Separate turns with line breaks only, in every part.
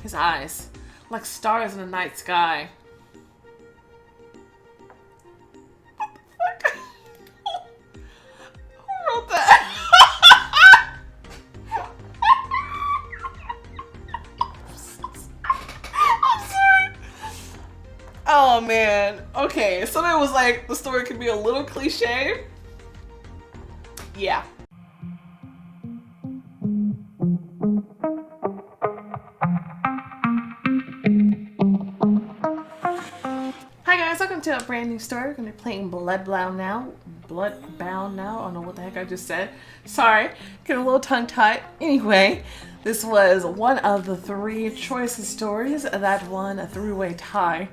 His eyes, like stars in the night sky. What the fuck? Who wrote that? I'm sorry. Oh man. Okay, so it was like the story could be a little cliche. Yeah. Hi guys, welcome to a brand new story. We're gonna be playing Bloodbound now. Bloodbound now. I don't know what the heck I just said. Sorry, getting a little tongue-tied. Anyway, this was one of the 3 choices stories that won a 3-way tie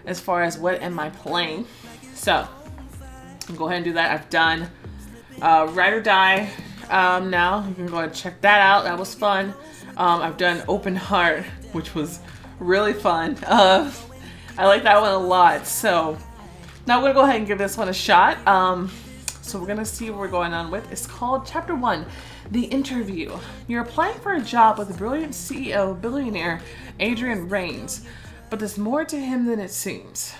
as far as what am I playing. So, I'll go ahead and do that. I've done Ride or Die. Now you can go ahead and check that out. That was fun. I've done Open Heart, which was really fun. I like that one a lot. So now we're gonna go ahead and give this one a shot. So we're gonna see what we're going on with. It's called Chapter 1, The Interview. You're applying for a job with the brilliant CEO, billionaire Adrian Raines, but there's more to him than it seems.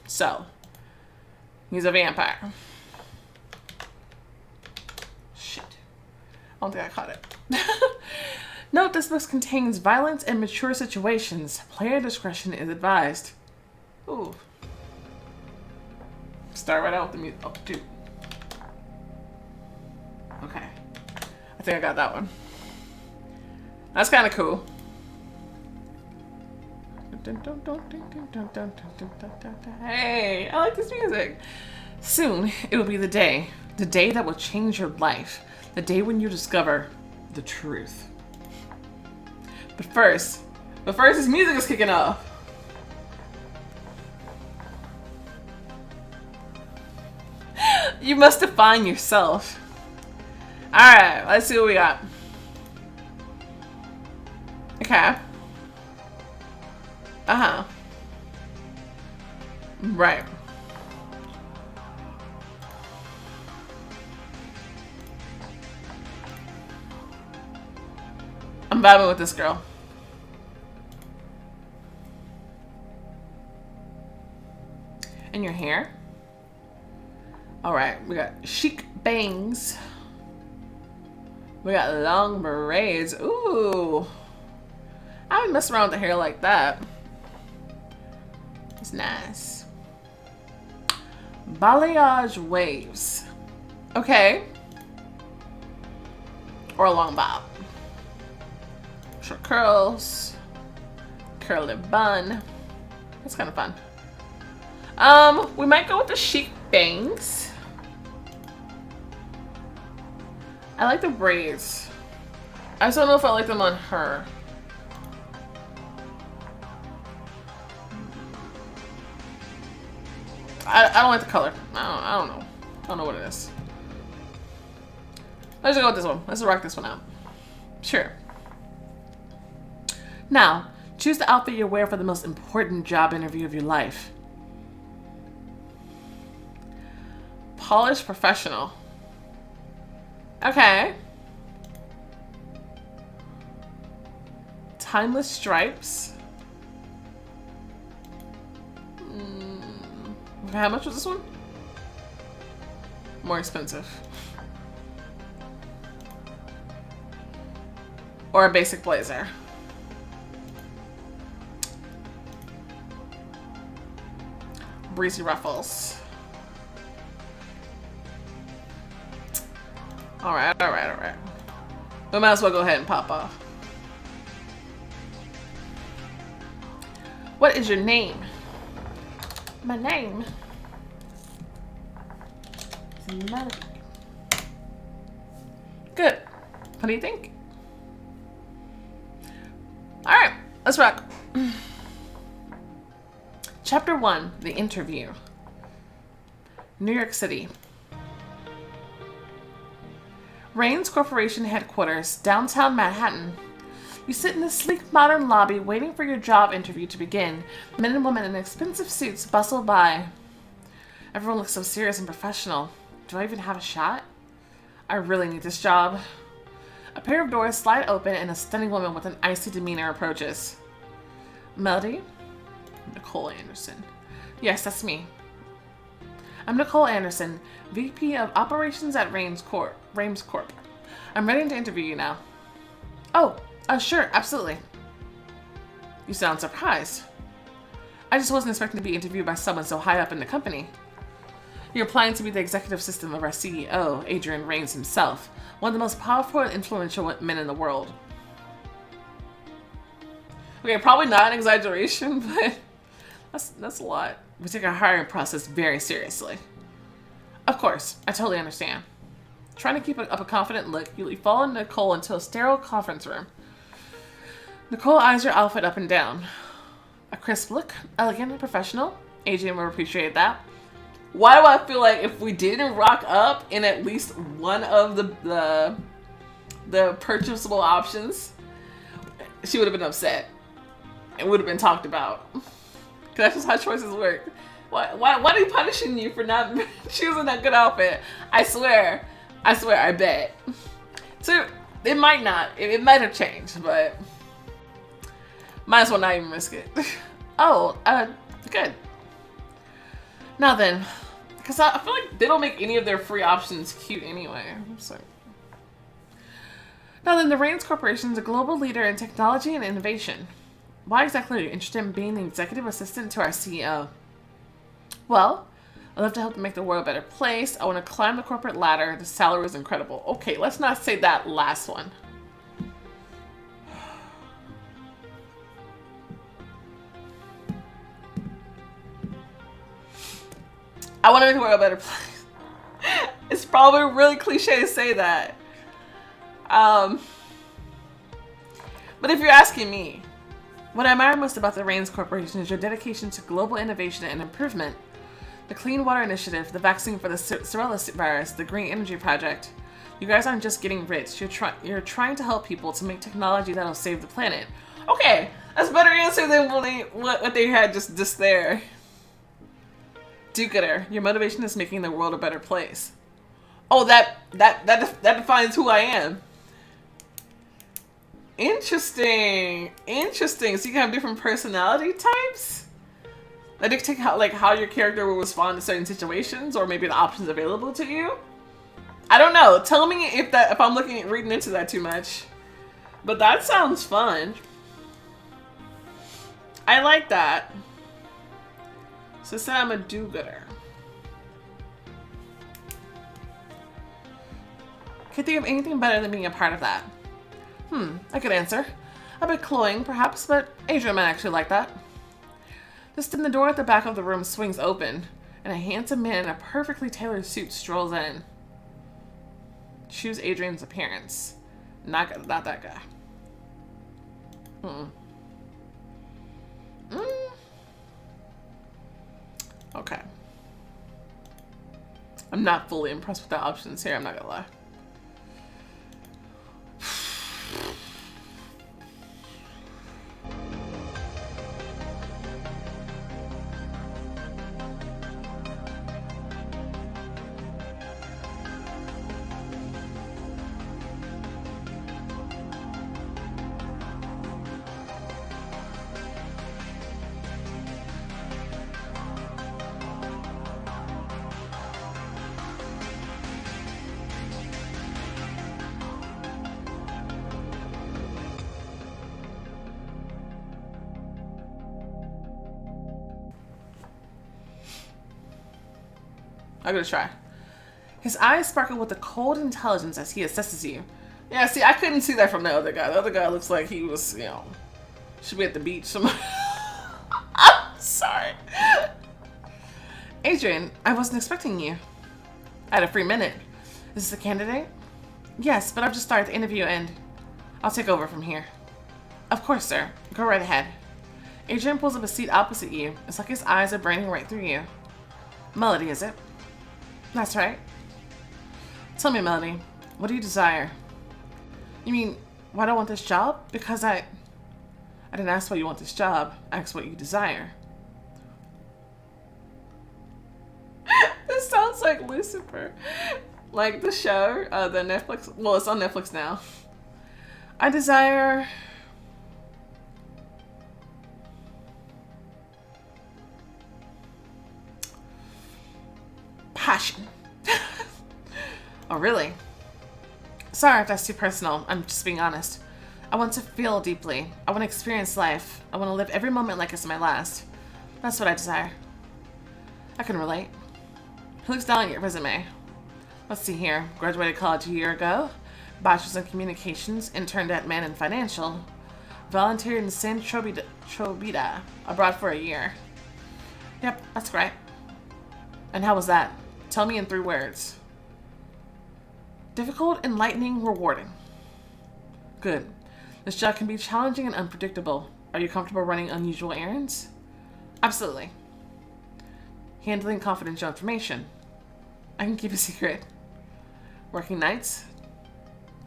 So, he's a vampire. Shit. I don't think I caught it. Note this book contains violence and mature situations. Player discretion is advised. Ooh. Start right out with the music. Oh, dude. Okay. I think I got that one. That's kind of cool. Hey, I like this music. Soon, it will be the day that will change your life. The day when you discover the truth. But first, this music is kicking off. You must define yourself. Alright, let's see what we got. Okay. Uh-huh. Right. I'm vibing with this girl. And your hair? Alright, we got chic bangs. We got long braids. Ooh. I haven't messed around with the hair like that. It's nice. Balayage waves. Okay. Or a long bob. Short curls. Curly bun. That's kind of fun. We might go with the chic bangs. I like the braids. I just don't know if I like them on her. I don't like the color. I don't know. I don't know what it is. Let's just go with this one. Let's rock this one out. Sure. Now, choose the outfit you wear for the most important job interview of your life. Polished professional. Okay. Timeless stripes. Okay, how much was this one? More expensive. Or a basic blazer. Breezy ruffles. Alright. We might as well go ahead and pop off. What is your name? My name is Melody. Good. What do you think? Alright, let's rock. Chapter 1, The Interview. New York City. Raines Corporation headquarters, downtown Manhattan. You sit in the sleek modern lobby waiting for your job interview to begin. Men and women in expensive suits bustle by. Everyone looks so serious and professional. Do I even have a shot? I really need this job. A pair of doors slide open and a stunning woman with an icy demeanor approaches. Melody? Nicole Anderson. Yes, that's me. I'm Nicole Anderson, VP of Operations at Rames Corp. I'm ready to interview you now. Oh, sure, absolutely. You sound surprised. I just wasn't expecting to be interviewed by someone so high up in the company. You're applying to be the executive assistant of our CEO, Adrian Raines himself, one of the most powerful and influential men in the world. Okay, probably not an exaggeration, but that's a lot. We take our hiring process very seriously. Of course, I totally understand. Trying to keep up a confident look, you follow Nicole into a sterile conference room. Nicole eyes your outfit up and down. A crisp look, elegant and professional. Adrian will appreciate that. Why do I feel like if we didn't rock up in at least one of the purchasable options, she would have been upset. It would have been talked about. Because that's just how choices work. Why are they punishing you for not choosing that good outfit? I swear, I bet. So, it might not. It might have changed, but might as well not even risk it. Oh, good. Now then, because I feel like they don't make any of their free options cute anyway. So. Now then, the Raines Corporation is a global leader in technology and innovation. Why exactly are you interested in being the executive assistant to our CEO? Well, I love to help make the world a better place. I want to climb the corporate ladder. The salary is incredible. Okay, let's not say that last one. I want to make the world a better place. It's probably really cliche to say that. But if you're asking me, what I admire most about the Raines Corporation is your dedication to global innovation and improvement. The Clean Water Initiative, the vaccine for the Cirrhosis virus, the Green Energy Project. You guys aren't just getting rich. You're trying to help people to make technology that'll save the planet. Okay, that's a better answer than what they had just there. Do-gooder. Your motivation is making the world a better place. Oh, that defines who I am. Interesting. So you can have different personality types? That dictate how your character will respond to certain situations, or maybe the options available to you? I don't know. Tell me if I'm reading into that too much. But that sounds fun. I like that. So say I'm a do-gooder. Can you think of anything better than being a part of that? I could answer. A bit cloying, perhaps, but Adrian might actually like that. Just then the door at the back of the room swings open, and a handsome man in a perfectly tailored suit strolls in. Choose Adrian's appearance. Not that guy. Okay. I'm not fully impressed with the options here, I'm not gonna lie. I'm gonna try. His eyes sparkle with a cold intelligence as he assesses you. Yeah, see, I couldn't see that from the other guy. The other guy looks like he was, should be at the beach somewhere. I'm sorry. Adrian, I wasn't expecting you. I had a free minute. Is this the candidate? Yes, but I've just started the interview and I'll take over from here. Of course, sir. Go right ahead. Adrian pulls up a seat opposite you. It's like his eyes are burning right through you. Melody, is it? That's right. Tell me, Melody, what do you desire? You mean, why do I want this job? Because I didn't ask why you want this job. I asked what you desire. This sounds like Lucifer. Like the show, the Netflix. Well, it's on Netflix now. I desire passion. Oh, really? Sorry if that's too personal. I'm just being honest. I want to feel deeply. I want to experience life. I want to live every moment like it's my last. That's what I desire. I can relate. He looks down at your resume. Let's see here. Graduated college a year ago. Bachelor's in Communications. Interned at Man in Financial. Volunteered in San Trobita, abroad for a year. Yep, that's right. And how was that? Tell me in 3 words. Difficult, enlightening, rewarding. Good. This job can be challenging and unpredictable. Are you comfortable running unusual errands? Absolutely. Handling confidential information. I can keep a secret. Working nights?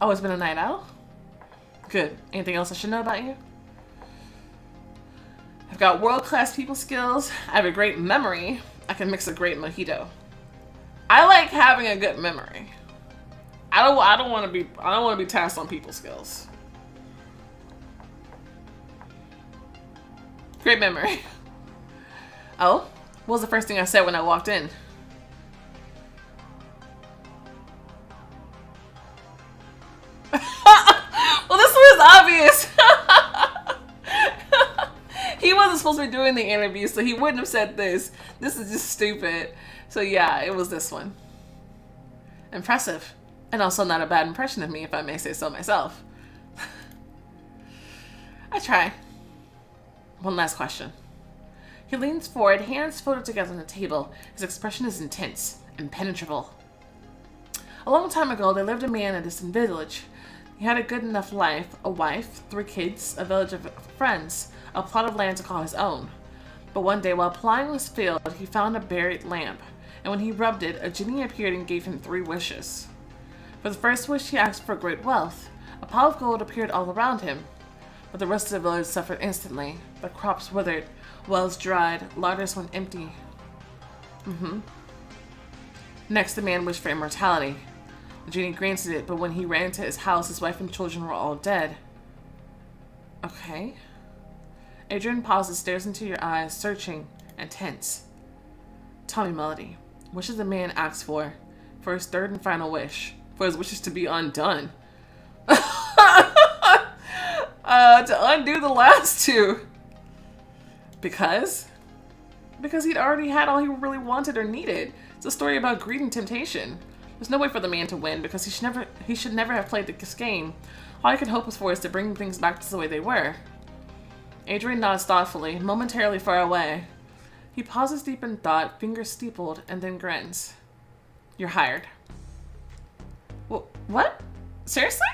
Always been a night owl? Good. Anything else I should know about you? I've got world-class people skills. I have a great memory. I can mix a great mojito. I like having a good memory. I don't want to be tasked on people skills. Great memory. Oh, what was the first thing I said when I walked in? Well, this was obvious. He wasn't supposed to be doing the interview, so he wouldn't have said this. This is just stupid. So yeah, it was this one. Impressive. And also not a bad impression of me, if I may say so myself. I try. One last question. He leans forward, hands folded together on the table. His expression is intense, impenetrable. A long time ago, there lived a man in a distant village. He had a good enough life, a wife, 3 kids, a village of friends, a plot of land to call his own. But one day, while plying his field, he found a buried lamp, and when he rubbed it, a genie appeared and gave him 3 wishes. For the first wish, he asked for great wealth. A pile of gold appeared all around him. But the rest of the village suffered instantly. The crops withered, wells dried, larders went empty. Next, the man wished for immortality. The genie granted it, but when he ran to his house, his wife and children were all dead. Okay. Adrian pauses, stares into your eyes, searching and tense. Tell me, Melody, what should the man ask for his 3rd and final wish? For his wishes to be undone. To undo the last 2. Because he'd already had all he really wanted or needed. It's a story about greed and temptation. There's no way for the man to win because he should never have played this game. All I can hope for is to bring things back to the way they were. Adrian nods thoughtfully, momentarily far away. He pauses deep in thought, fingers steepled, and then grins. You're hired. What? Seriously?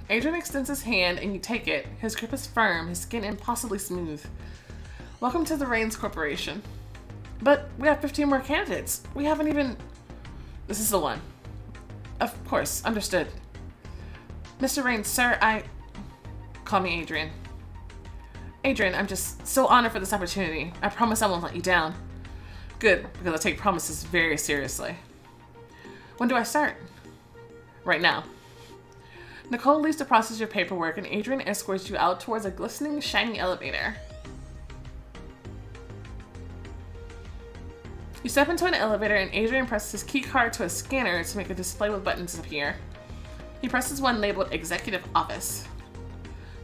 Adrian extends his hand and you take it. His grip is firm, his skin impossibly smooth. Welcome to the Reigns Corporation. But we have 15 more candidates. We haven't even... This is the one. Of course, understood. Mr. Reigns, sir, Call me Adrian. Adrian, I'm just so honored for this opportunity. I promise I won't let you down. Good, because I take promises very seriously. When do I start? Right now. Nicole leaves to process your paperwork and Adrian escorts you out towards a glistening, shiny elevator. You step into an elevator and Adrian presses his key card to a scanner to make a display with buttons appear. He presses one labeled Executive Office.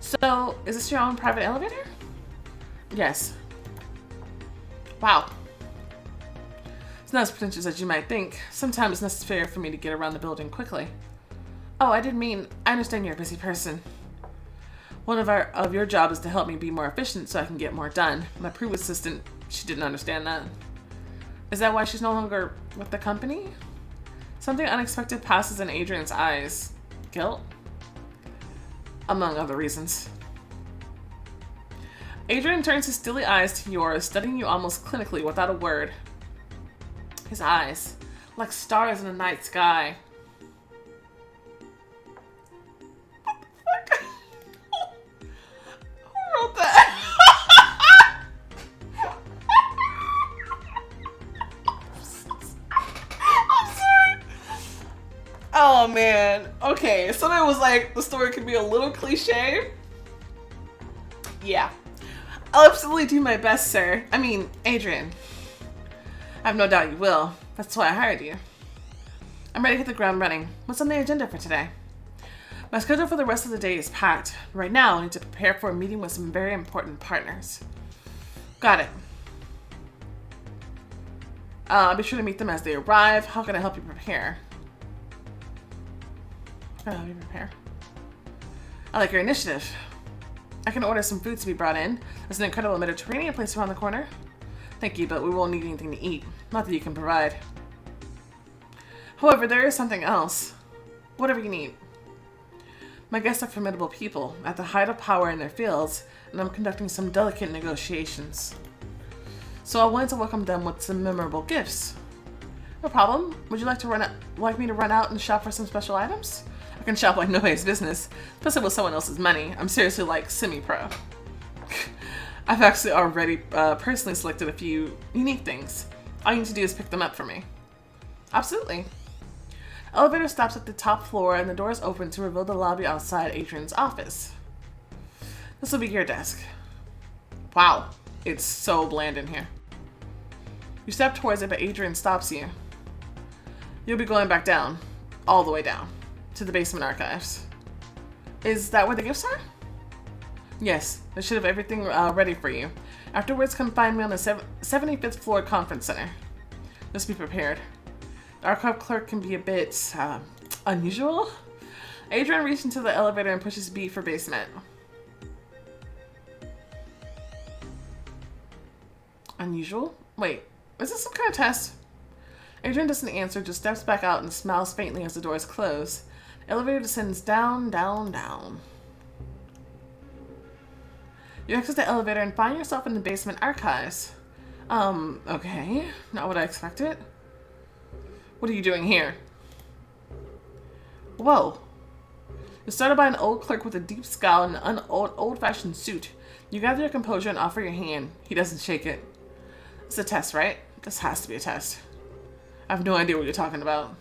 So, is this your own private elevator? Yes. Wow. It's not as pretentious as you might think. Sometimes it's necessary for me to get around the building quickly. Oh, I didn't mean... I understand you're a busy person. One of your job is to help me be more efficient so I can get more done. My previous assistant, she didn't understand that. Is that why she's no longer with the company? Something unexpected passes in Adrian's eyes. Guilt? Among other reasons. Adrian turns his steely eyes to yours, studying you almost clinically without a word. His eyes, like stars in the night sky. What the fuck? Who wrote that? I'm sorry. Oh man. Okay, so it was like the story could be a little cliche. Yeah. I'll absolutely do my best, sir. I mean, Adrian. I have no doubt you will. That's why I hired you. I'm ready to hit the ground running. What's on the agenda for today? My schedule for the rest of the day is packed. Right now, I need to prepare for a meeting with some very important partners. Got it. I'll be sure to meet them as they arrive. How can I help you prepare? How can I help you prepare? I like your initiative. I can order some food to be brought in. There's an incredible Mediterranean place around the corner. Thank you, but we won't need anything to eat. Not that you can provide. However, there is something else. Whatever you need. My guests are formidable people, at the height of power in their fields, and I'm conducting some delicate negotiations. So I wanted to welcome them with some memorable gifts. No problem. Would you like me to run out and shop for some special items? I can shop like nobody's business, especially with someone else's money. I'm seriously like semi-pro. I've actually already personally selected a few unique things. All you need to do is pick them up for me. Absolutely. Elevator stops at the top floor and the doors open to reveal the lobby outside Adrian's office. This will be your desk. Wow, it's so bland in here. You step towards it, but Adrian stops you. You'll be going back down, all the way down, to the basement archives. Is that where the gifts are? Yes, I should have everything ready for you. Afterwards, come find me on the 75th floor conference center. Just be prepared. The archive clerk can be a bit unusual. Adrian reaches into the elevator and pushes B for basement. Unusual? Wait, is this some kind of test? Adrian doesn't answer, just steps back out and smiles faintly as the doors close. The elevator descends down, down, down. You exit the elevator and find yourself in the basement archives. Okay. Not what I expected. What are you doing here? Whoa. You're started by an old clerk with a deep scowl and an old-fashioned suit. You gather your composure and offer your hand. He doesn't shake it. It's a test, right? This has to be a test. I have no idea what you're talking about.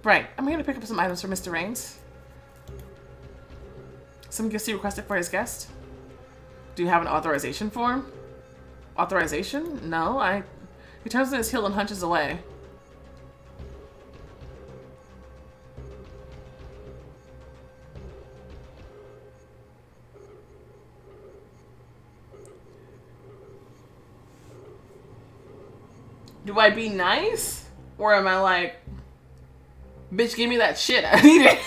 Right. I'm here to pick up some items for Mr. Rains. Some gifts he requested for his guest. Do you have an authorization form? Authorization? No, He turns on his heel and hunches away. Do I be nice? Or am I like, bitch, give me that shit, I need it.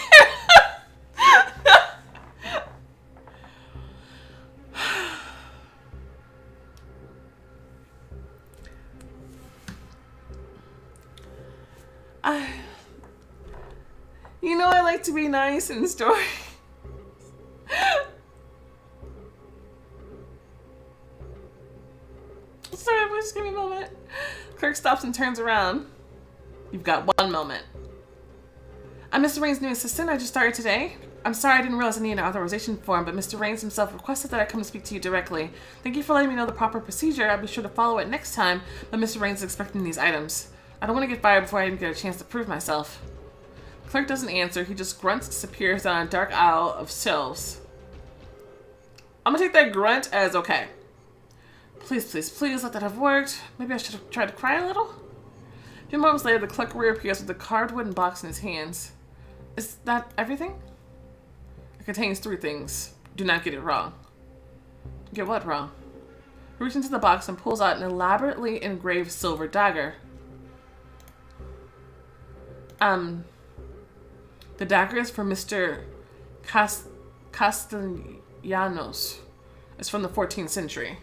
You know I like to be nice in story. Sorry, please give me a moment. Clerk stops and turns around. You've got 1 moment. I'm Mr. Rain's new assistant. I just started today. I'm sorry I didn't realize I needed an authorization form, but Mr. Rains himself requested that I come to speak to you directly. Thank you for letting me know the proper procedure. I'll be sure to follow it next time, but Mr. Rains is expecting these items. I don't want to get fired before I even get a chance to prove myself. The clerk doesn't answer. He just grunts, disappears down a dark aisle of shelves. I'm gonna take that grunt as okay. Please, please, please let that have worked. Maybe I should have tried to cry a little? A few moments later, the clerk reappears with a carved wooden box in his hands. Is that everything? It contains 3 things. Do not get it wrong. Get what wrong? He reaches into the box and pulls out an elaborately engraved silver dagger. The dagger is for Mr. Castellanos. It's from the 14th century.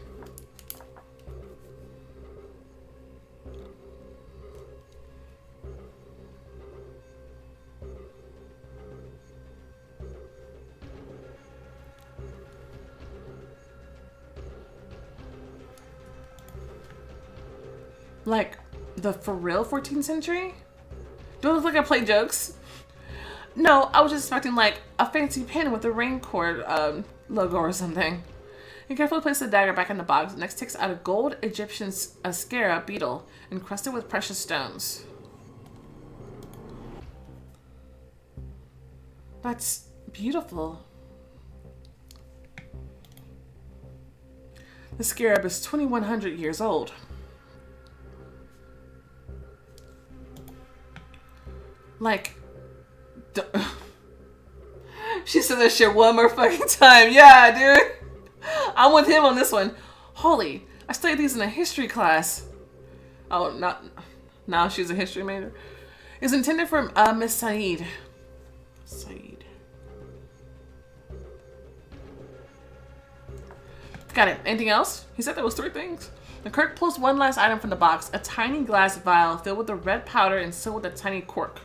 Like, the for real 14th century? Do I look like I play jokes? No, I was just expecting like a fancy pin with a raincourt logo or something. He carefully placed the dagger back in the box. Next takes out a gold Egyptian scarab beetle encrusted with precious stones. That's beautiful. The scarab is 2,100 years old. Like, she said that shit one more fucking time. Yeah, dude. I'm with him on this one. Holy, I studied these in a history class. Oh, not now she's a history major. It's intended for Miss Saeed. Saeed. Got it. Anything else? He said there was 3 things. The clerk pulls one last item from the box, a tiny glass vial filled with the red powder and sealed with a tiny cork.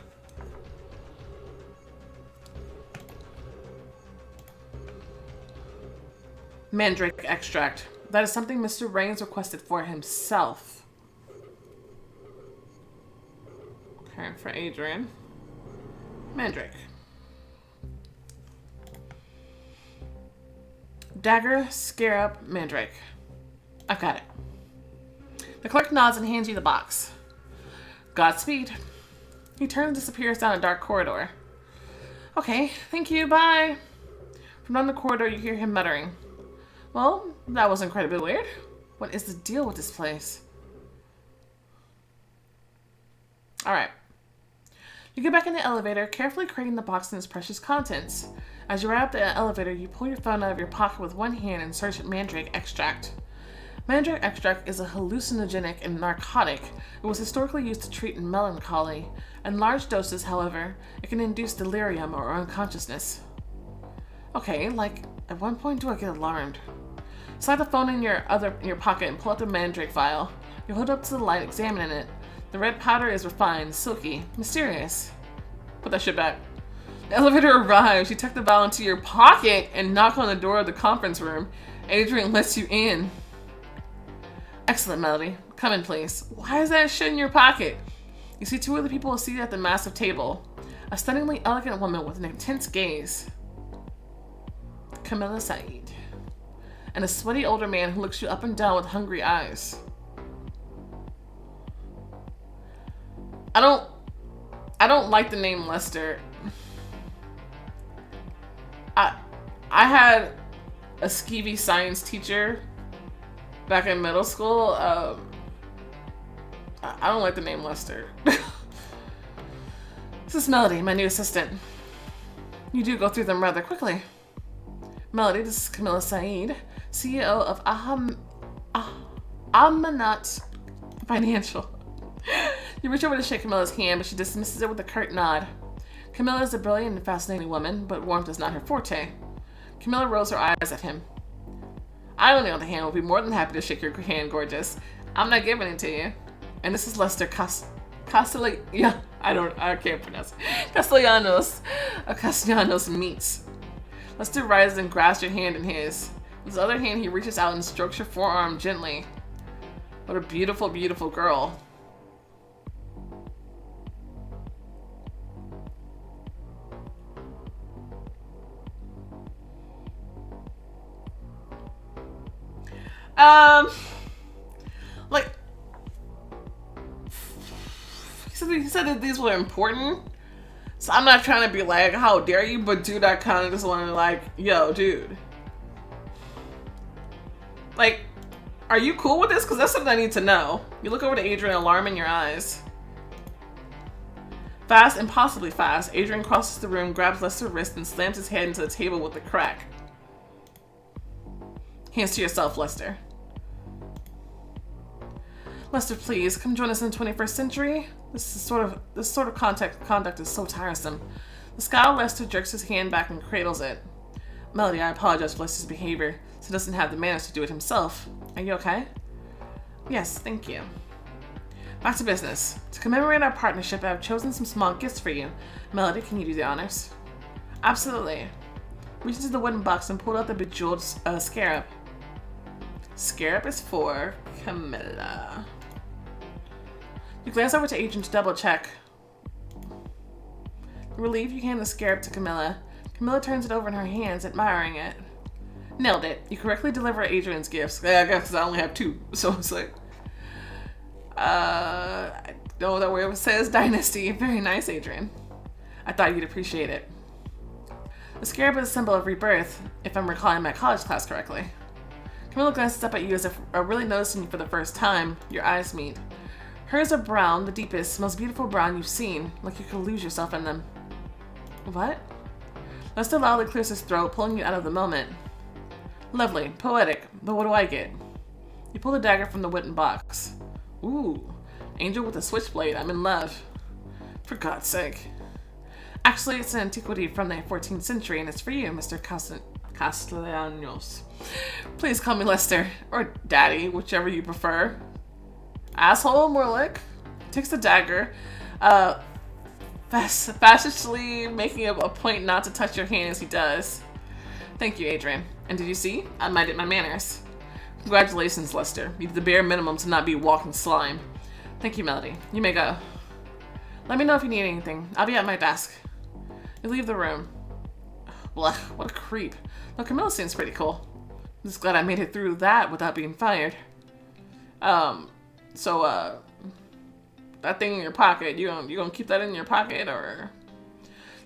Mandrake extract. That is something Mr. Raines requested for himself. Okay, for Adrian. Mandrake. Dagger, scarab, mandrake. I've got it. The clerk nods and hands you the box. Godspeed. He turns and disappears down a dark corridor. Okay, thank you, bye. From down the corridor, you hear him muttering. Well, that was incredibly weird. What is the deal with this place? Alright. You get back in the elevator, carefully crating the box and its precious contents. As you arrive at the elevator, you pull your phone out of your pocket with one hand and search at mandrake extract. Mandrake extract is a hallucinogenic and narcotic. It was historically used to treat melancholy. In large doses, however, it can induce delirium or unconsciousness. Okay, like, at one point do I get alarmed? Slide the phone in your pocket and pull out the mandrake vial. You hold it up to the light, examining it. The red powder is refined, silky, mysterious. Put that shit back. The elevator arrives. You tuck the vial into your pocket and knock on the door of the conference room. Adrian lets you in. Excellent, Melody. Come in, please. Why is that shit in your pocket? You see 2 other people seated at the massive table. A stunningly elegant woman with an intense gaze. Camilla Saeed. And a sweaty older man who looks you up and down with hungry eyes. I don't like the name Lester. I had a skeevy science teacher back in middle school. I don't like the name Lester. This is Melody, my new assistant. You do go through them rather quickly. Melody, this is Camilla Saeed, CEO of Amanat Financial. You reach over to shake Camilla's hand, but she dismisses it with a curt nod. Camilla is a brilliant and fascinating woman, but warmth is not her forte. Camilla rolls her eyes at him. I, on the other hand, will be more than happy to shake your hand, gorgeous. I'm not giving it to you. And this is Lester Castellanos. I can't pronounce it. Castellanos meets. Lester rises and grasps your hand in his. With his other hand, he reaches out and strokes your forearm gently. What a beautiful, beautiful girl. Like, he said that these were important, so I'm not trying to be like, how dare you, but dude, I kind of just want to like, yo, dude. Like, are you cool with this? Because that's something I need to know. You look over to Adrian, alarm in your eyes. Fast, impossibly fast, Adrian crosses the room, grabs Lester's wrist, and slams his head into the table with a crack. Hands to yourself, Lester. Lester, please, come join us in the 21st century. This sort of conduct is so tiresome. The scowled Lester jerks his hand back and cradles it. Melody, I apologize for Lester's behavior, so he doesn't have the manners to do it himself. Are you okay? Yes, thank you. Back to business. To commemorate our partnership, I have chosen some small gifts for you. Melody, can you do the honors? Absolutely. Reach into the wooden box and pull out the bejeweled scarab. Scarab is for Camilla. You glance over to Adrian to double check. Relieved, you hand the scarab to Camilla. Camilla turns it over in her hands, admiring it. Nailed it. You correctly deliver Adrian's gifts. I guess because I only have 2, so it's like... I don't know that where it says dynasty. Very nice, Adrian. I thought you'd appreciate it. The scarab is a symbol of rebirth, if I'm recalling my college class correctly. Camilla glances up at you as if really noticing you for the first time. Your eyes meet. Hers are brown, the deepest, most beautiful brown you've seen, like you could lose yourself in them. What? Lester loudly clears his throat, pulling you out of the moment. Lovely, poetic, but what do I get? You pull the dagger from the wooden box. Ooh, angel with a switchblade, I'm in love. For God's sake. Actually, it's an antiquity from the 14th century, and it's for you, Mr. Castellanos. Please call me Lester, or Daddy, whichever you prefer. Asshole, more like. Takes the dagger, facetiously making a point not to touch your hand as he does. Thank you, Adrian. And did you see? I minded my manners. Congratulations, Lester. You did the bare minimum to not be walking slime. Thank you, Melody. You may go. Let me know if you need anything. I'll be at my desk. You leave the room. Blech, what a creep. Look, Camilla seems pretty cool. I'm just glad I made it through that without being fired. That thing in your pocket, you gonna keep that in your pocket, or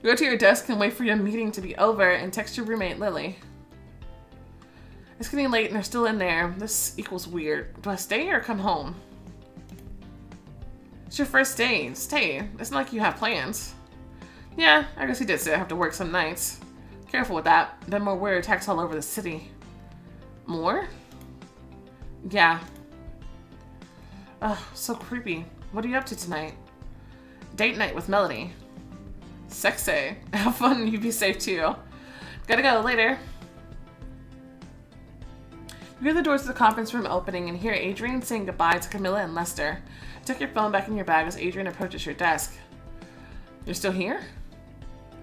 you go to your desk and wait for your meeting to be over and text your roommate Lily. It's getting late and they're still in there. This equals weird. Do I stay or come home? It's your first day. Stay. It's not like you have plans. Yeah, I guess he did say I have to work some nights. Careful with that. Then more weird attacks all over the city. More? Yeah. Ugh, so creepy. What are you up to tonight? Date night with Melody. Sexy. Have fun and you be safe too. Gotta go later. You hear the doors to the conference room opening and hear Adrian saying goodbye to Camilla and Lester. Tuck your phone back in your bag as Adrian approaches your desk. You're still here?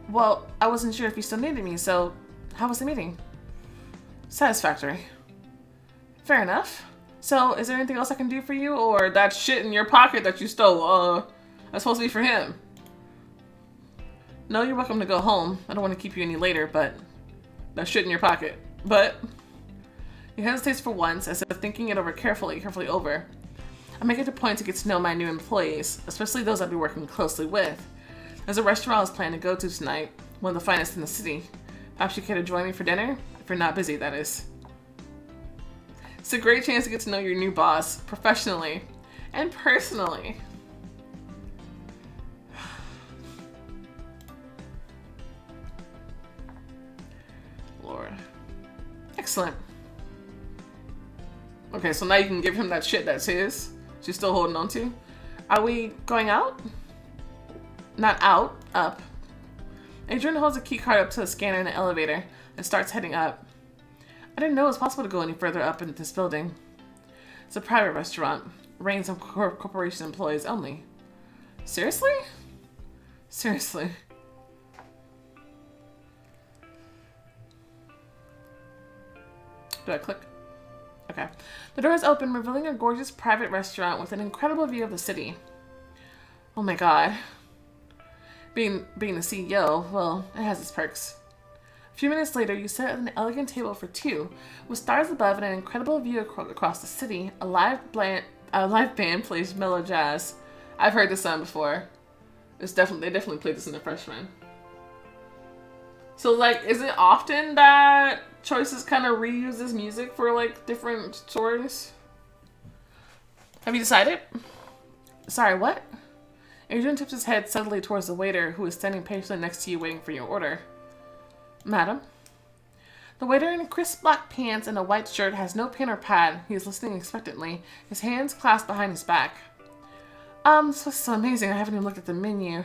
Well, I wasn't sure if you still needed me, so how was the meeting? Satisfactory. Fair enough. So, is there anything else I can do for you, or that shit in your pocket that you stole, that's supposed to be for him? No, you're welcome to go home. I don't want to keep you any later, but that shit in your pocket. But he hesitates for once, as if thinking it over carefully over. I make it a point to get to know my new employees, especially those I'll be working closely with. There's a restaurant I was planning to go to tonight, one of the finest in the city. Perhaps you care to join me for dinner? If you're not busy, that is. It's a great chance to get to know your new boss, professionally and personally. Lord. Excellent. Okay, so now you can give him that shit that's his. She's still holding on to. Are we going out? Not out, up. Adrian holds a key card up to the scanner in the elevator and starts heading up. I didn't know it was possible to go any further up in this building. It's a private restaurant. Reigns on corporation employees only. Seriously? Seriously. Do I click? Okay. The door is open, revealing a gorgeous private restaurant with an incredible view of the city. Oh my god. Being the CEO, well, it has its perks. A few minutes later, you sit at an elegant table for two, with stars above and an incredible view across the city. A live band plays mellow jazz. I've heard this song before. They definitely played this in the freshman. So, like, is it often that Choices kind of reuse this music for, like, different stories? Have you decided? Sorry, what? Adrian tips his head suddenly towards the waiter, who is standing patiently next to you waiting for your order. Madam? The waiter in crisp black pants and a white shirt has no pen or pad. He is listening expectantly, his hands clasped behind his back. This was so amazing. I haven't even looked at the menu. You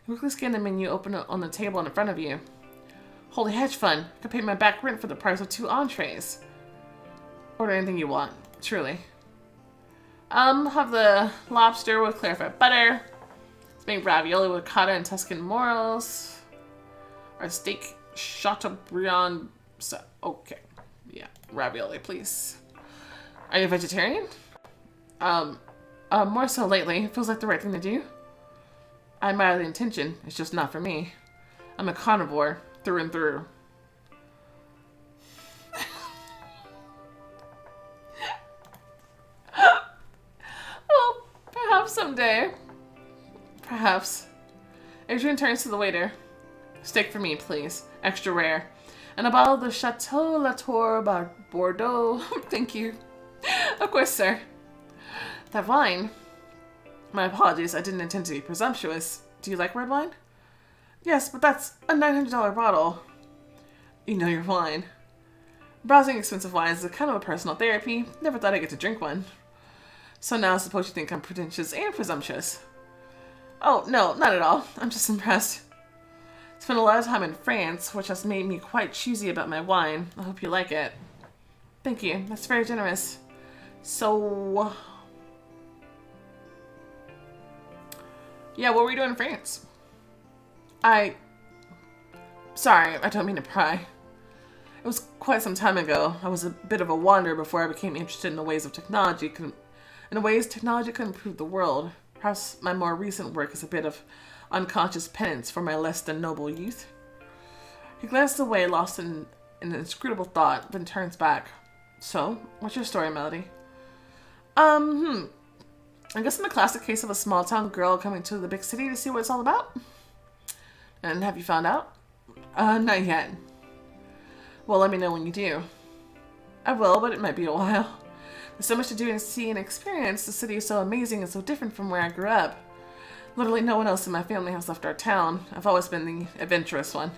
quickly scan the menu open on the table in front of you. Holy hedge fund. I could pay my back rent for the price of 2 entrees. Order anything you want. Truly. Have the lobster with clarified butter. Let's make ravioli with ricotta and Tuscan morels. Our steak chateaubriand. Okay. Yeah. Ravioli, please. Are you a vegetarian? More so lately. It feels like the right thing to do. I admire the intention. It's just not for me. I'm a carnivore. Through and through. Well, perhaps someday. Perhaps. Adrian turns to the waiter. Steak for me, please. Extra rare. And a bottle of the Chateau Latour Bordeaux. Thank you. Of course, sir. That wine. My apologies, I didn't intend to be presumptuous. Do you like red wine? Yes, but that's a $900 bottle. You know your wine. Browsing expensive wines is a kind of a personal therapy. Never thought I'd get to drink one. So now I suppose you think I'm pretentious and presumptuous. Oh, no, not at all. I'm just impressed. Spent a lot of time in France, which has made me quite choosy about my wine. I hope you like it. Thank you. That's very generous. So... yeah, what were you doing in France? Sorry, I don't mean to pry. It was quite some time ago. I was a bit of a wanderer before I became interested in the ways of technology. In the ways technology could improve the world. Perhaps my more recent work is a bit of unconscious penance for my less than noble youth. He glances away, lost in an inscrutable thought, then turns back. So, what's your story, Melody? I guess I'm a classic case of a small town girl coming to the big city to see what it's all about. And have you found out? Not yet. Well, let me know when you do. I will, but it might be a while. There's so much to do and see and experience. The city is so amazing and so different from where I grew up. Literally no one else in my family has left our town. I've always been the adventurous one.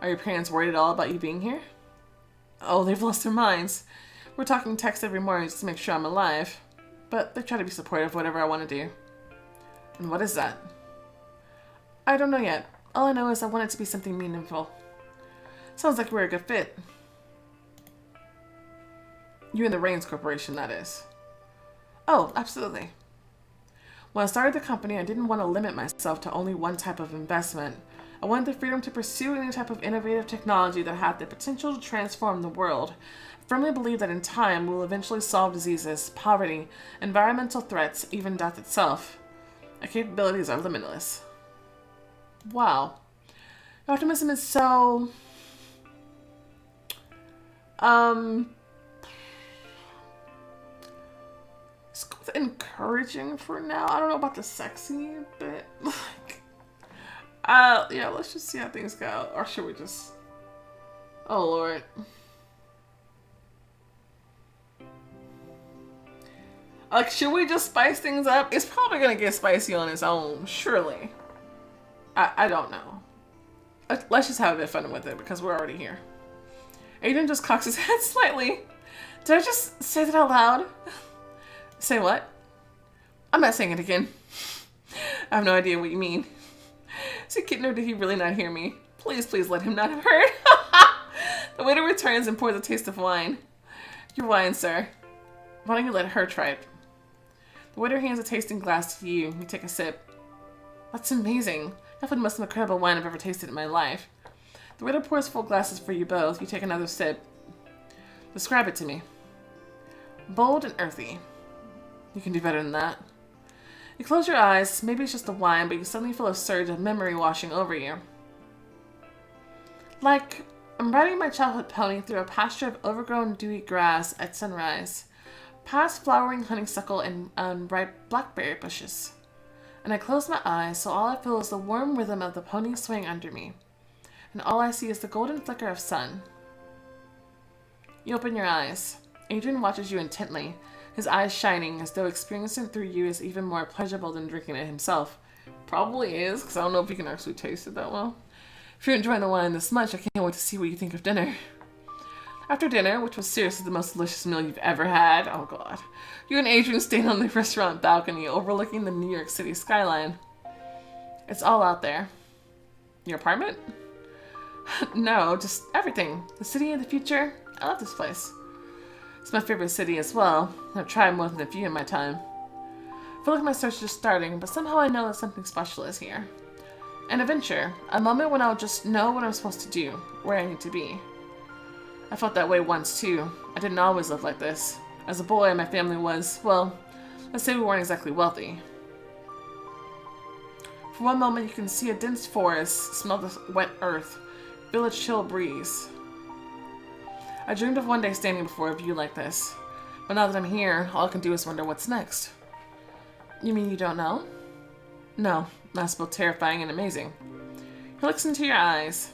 Are your parents worried at all about you being here? Oh, they've lost their minds. We're talking text every morning just to make sure I'm alive. But they try to be supportive of whatever I want to do. And what is that? I don't know yet. All I know is I want it to be something meaningful. Sounds like we're a good fit. You and the Reigns Corporation, that is. Oh, absolutely. When I started the company, I didn't want to limit myself to only one type of investment. I wanted the freedom to pursue any type of innovative technology that had the potential to transform the world. I firmly believe that in time, we'll eventually solve diseases, poverty, environmental threats, even death itself. Our capabilities are limitless. Wow. Your optimism is so... Let's go with encouraging for now. I don't know about the sexy bit. Yeah, let's just see how things go. Or should we just... oh, Lord. Like, should we just spice things up? It's probably gonna get spicy on its own, surely. I don't know. Let's just have a bit of fun with it, because we're already here. Aiden just cocks his head slightly. Did I just say that out loud? Say what? I'm not saying it again. I have no idea what you mean. Is it kidding or did he really not hear me? Please, please let him not have heard. The waiter returns and pours a taste of wine. Your wine, sir. Why don't you let her try it? The waiter hands a tasting glass to you. You take a sip. That's amazing. Definitely the most incredible wine I've ever tasted in my life. The waiter pours full glasses for you both. You take another sip. Describe it to me. Bold and earthy. You can do better than that. You close your eyes. Maybe it's just the wine, but you suddenly feel a surge of memory washing over you. Like, I'm riding my childhood pony through a pasture of overgrown dewy grass at sunrise, past flowering honeysuckle and ripe blackberry bushes. And I close my eyes, so all I feel is the warm rhythm of the pony swaying under me. And all I see is the golden flicker of sun. You open your eyes. Adrian watches you intently, his eyes shining as though experiencing it through you is even more pleasurable than drinking it himself. Probably is, because I don't know if you can actually taste it that well. If you're enjoying the wine this much, I can't wait to see what you think of dinner. After dinner, which was seriously the most delicious meal you've ever had, oh god, you and Adrian stayed on the restaurant balcony overlooking the New York City skyline. It's all out there. Your apartment? No, just everything. The city of the future. I love this place. It's my favorite city as well. I've tried more than a few in my time. I feel like my search is just starting, but somehow I know that something special is here. An adventure. A moment when I'll just know what I'm supposed to do, where I need to be. I felt that way once too. I didn't always live like this. As a boy, my family was, well, let's say we weren't exactly wealthy. For one moment, you can see a dense forest, smell the wet earth, feel a chill breeze. I dreamed of one day standing before a view like this. But now that I'm here, all I can do is wonder what's next. You mean you don't know? No, that's both terrifying and amazing. He looks into your eyes.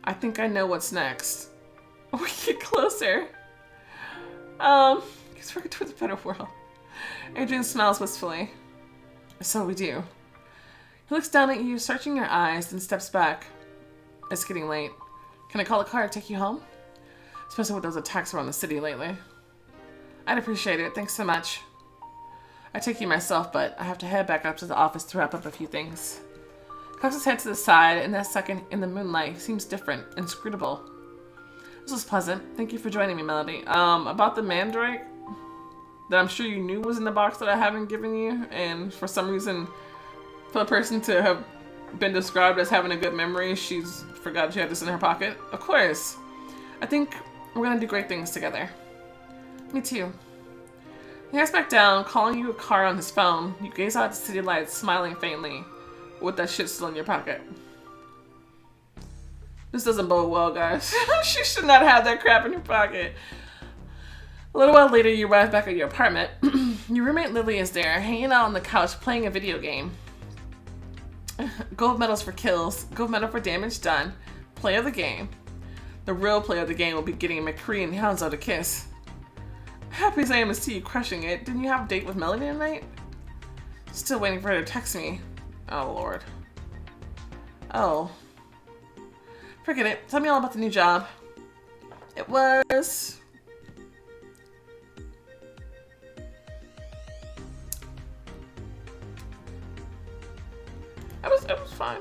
I think I know what's next. We get closer. Can He's working towards a better world. Adrian smiles wistfully. So we do. He looks down at you, searching your eyes, then steps back. It's getting late. Can I call a car to take you home? Especially with those attacks around the city lately. I'd appreciate it. Thanks so much. I take you myself, but I have to head back up to the office to wrap up a few things. Cocks his head to the side, and that second in the moonlight seems different, inscrutable. This was pleasant. Thank you for joining me, Melody. About the mandrake that I'm sure you knew was in the box that I haven't given you, and for some reason, for the person to have been described as having a good memory, she's forgot she had this in her pocket. Of course. I think we're gonna do great things together. Me too. He heads back down, calling you a car on his phone. You gaze out at the city lights, smiling faintly, with that shit still in your pocket. This doesn't bode well, guys. She should not have that crap in your pocket. A little while later, you arrive back at your apartment. Your roommate Lily is there, hanging out on the couch, playing a video game. Gold medals for kills, gold medal for damage done. Play of the game. The real play of the game will be getting McCree and Hanzo to kiss. Happy as I am to see you crushing it. Didn't you have a date with Melanie tonight? Still waiting for her to text me. Oh, Lord. Oh. Forget it. Tell me all about the new job. It was... It was fine.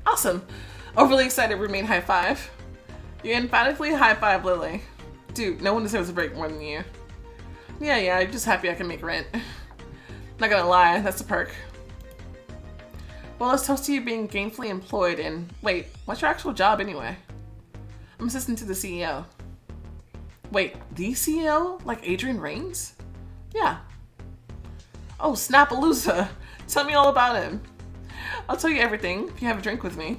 Awesome. Overly excited roommate high five. You emphatically high five Lily. Dude, no one deserves a break more than you. Yeah, I'm just happy I can make rent. Not gonna lie, that's a perk. Well, let's toast to you being gainfully employed and... Wait, what's your actual job anyway? I'm assistant to the CEO. Wait, the CEO? Like Adrian Raines? Yeah. Oh, Snapalooza. Tell me all about him. I'll tell you everything if you have a drink with me.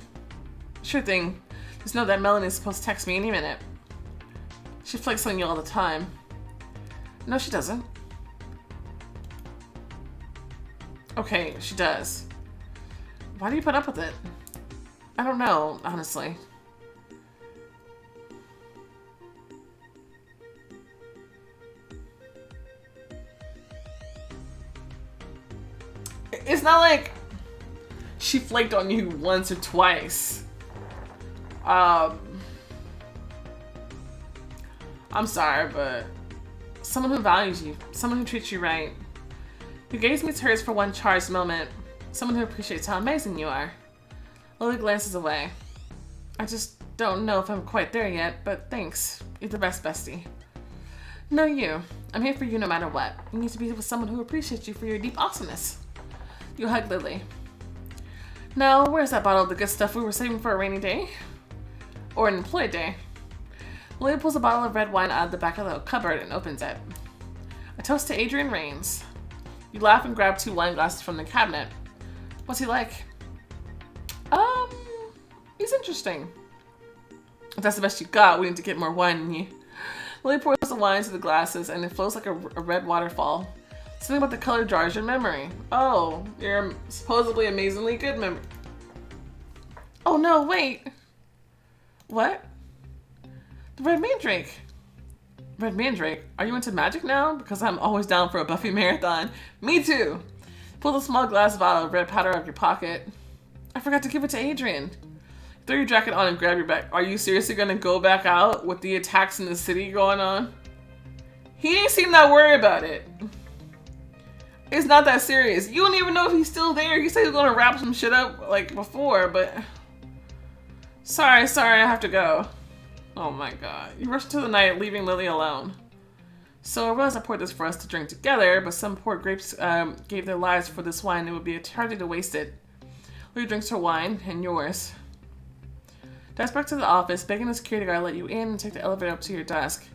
Sure thing. Just know that Melanie's supposed to text me any minute. She flakes on you all the time. No, she doesn't. Okay, she does. Why do you put up with it? I don't know, honestly. It's not like she flaked on you once or twice. I'm sorry, but someone who values you, someone who treats you right. Your gaze meets hers for one charged moment. Someone who appreciates how amazing you are. Lily glances away. I just don't know if I'm quite there yet, but thanks. You're the best bestie. No, you. I'm here for you no matter what. You need to be with someone who appreciates you for your deep awesomeness. You hug Lily. Now, where's that bottle of the good stuff we were saving for a rainy day? Or an employed day? Lily pulls a bottle of red wine out of the back of the cupboard and opens it. A toast to Adrian Raines. You laugh and grab 2 wine glasses from the cabinet. What's he like? He's interesting. If that's the best you got, we need to get more wine in you. Lily pours the wine into the glasses and it flows like a red waterfall. Something about the color jars your memory. Oh, your supposedly amazingly good memory. Oh no, wait. What? The red mandrake. Red mandrake? Are you into magic now? Because I'm always down for a Buffy marathon. Me too. Pull the small glass bottle of red powder out of your pocket. I forgot to give it to Adrian. Throw your jacket on and grab your bag. Are you seriously gonna go back out with the attacks in the city going on? He didn't seem that worried about it. It's not that serious. You don't even know if he's still there. He said he was gonna wrap some shit up like before, but... Sorry, I have to go. Oh my god. You rushed into the night, leaving Lily alone. So I realized I poured this for us to drink together, but some poor grapes gave their lives for this wine. It would be a tragedy to waste it. Lily drinks her wine, and yours. Dash back to the office, begging the security guard to let you in and take the elevator up to your desk.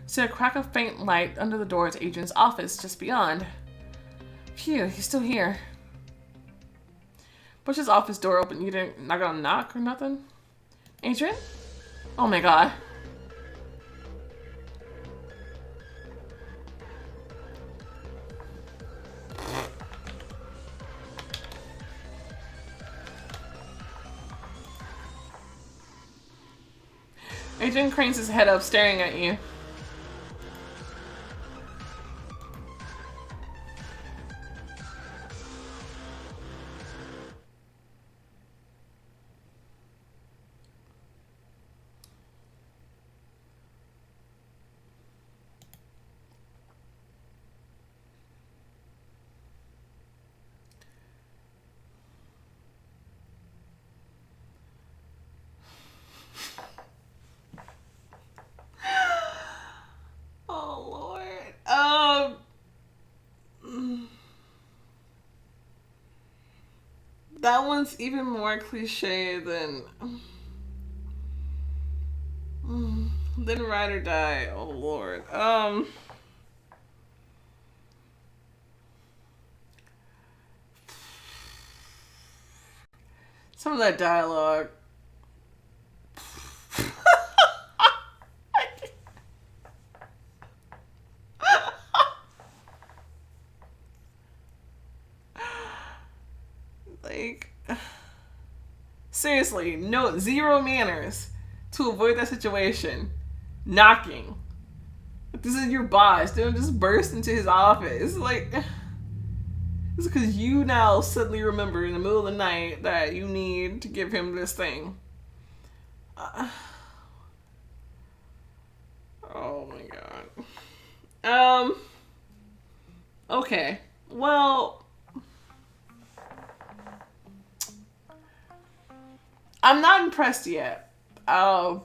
See a crack of faint light under the door to Adrian's office, just beyond. Phew, he's still here. Push his office door open. You didn't not gonna knock or nothing? Adrian? Oh my god. Adrian cranes his head up, staring at you. That one's even more cliche than Ride or Die. Oh Lord. Some of that dialogue. Like, seriously, no, zero manners to avoid that situation. Knocking. This is your boss. Don't just burst into his office. Like, it's because you now suddenly remember in the middle of the night that you need to give him this thing. Oh my god. Okay. Well, I'm not impressed yet. Of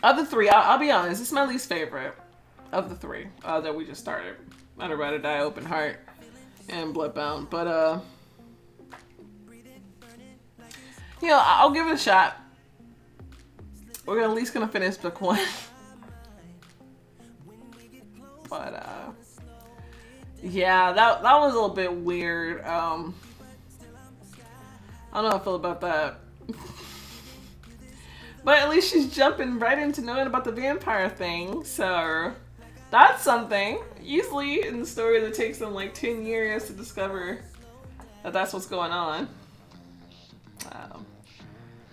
the three, I'll be honest, this is my least favorite of the three that we just started. I'd rather die, Open Heart, and Bloodbound. But, you know, I'll give it a shot. We're at least gonna finish book one. But, yeah, that was a little bit weird. I don't know how I feel about that. But at least she's jumping right into knowing about the vampire thing, so that's something. Usually in the story it takes them like 10 years to discover that that's what's going on.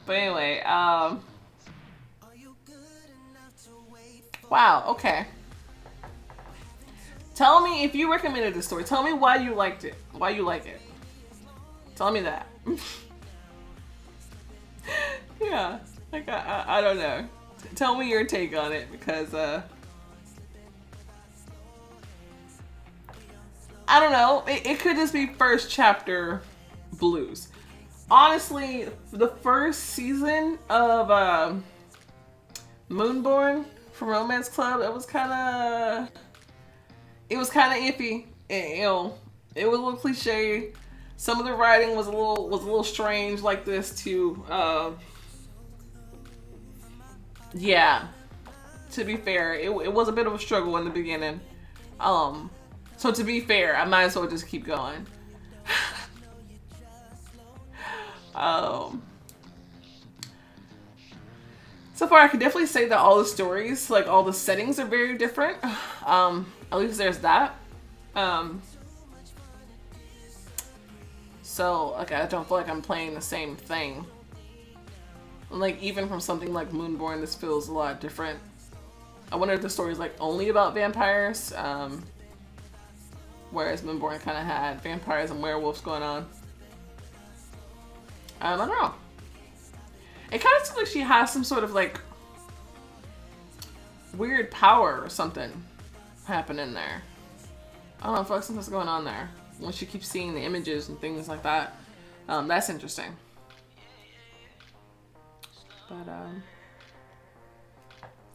But anyway, wow, okay. Tell me if you recommended this story. Tell me why you liked it. Why you like it. Tell me that. Yeah. Like, I don't know. Tell me your take on it, because, I don't know. It could just be first chapter blues. Honestly, the first season of, Moonborn from Romance Club, it was kind of iffy. You know, it was a little cliche. Some of the writing was a little strange like this too. Yeah, to be fair, it was a bit of a struggle in the beginning. So to be fair, I might as well just keep going. So far, I can definitely say that all the stories, like all the settings, are very different. At least there's that. So like I don't feel like I'm playing the same thing. Like, even from something like Moonborn, this feels a lot different. I wonder if the story's like only about vampires, whereas Moonborn kind of had vampires and werewolves going on. I don't know. It kind of seems like she has some sort of like weird power or something happening there. I don't know, I feel like something's going on there when she keeps seeing the images and things like that. That's interesting. But,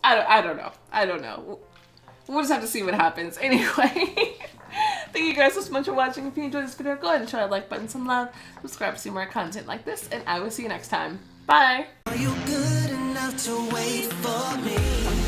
I don't know. I don't know. We'll just have to see what happens. Anyway, thank you guys so much for watching. If you enjoyed this video, go ahead and try the like button, some love, subscribe to see more content like this, and I will see you next time. Bye! Are you good enough to wait for me?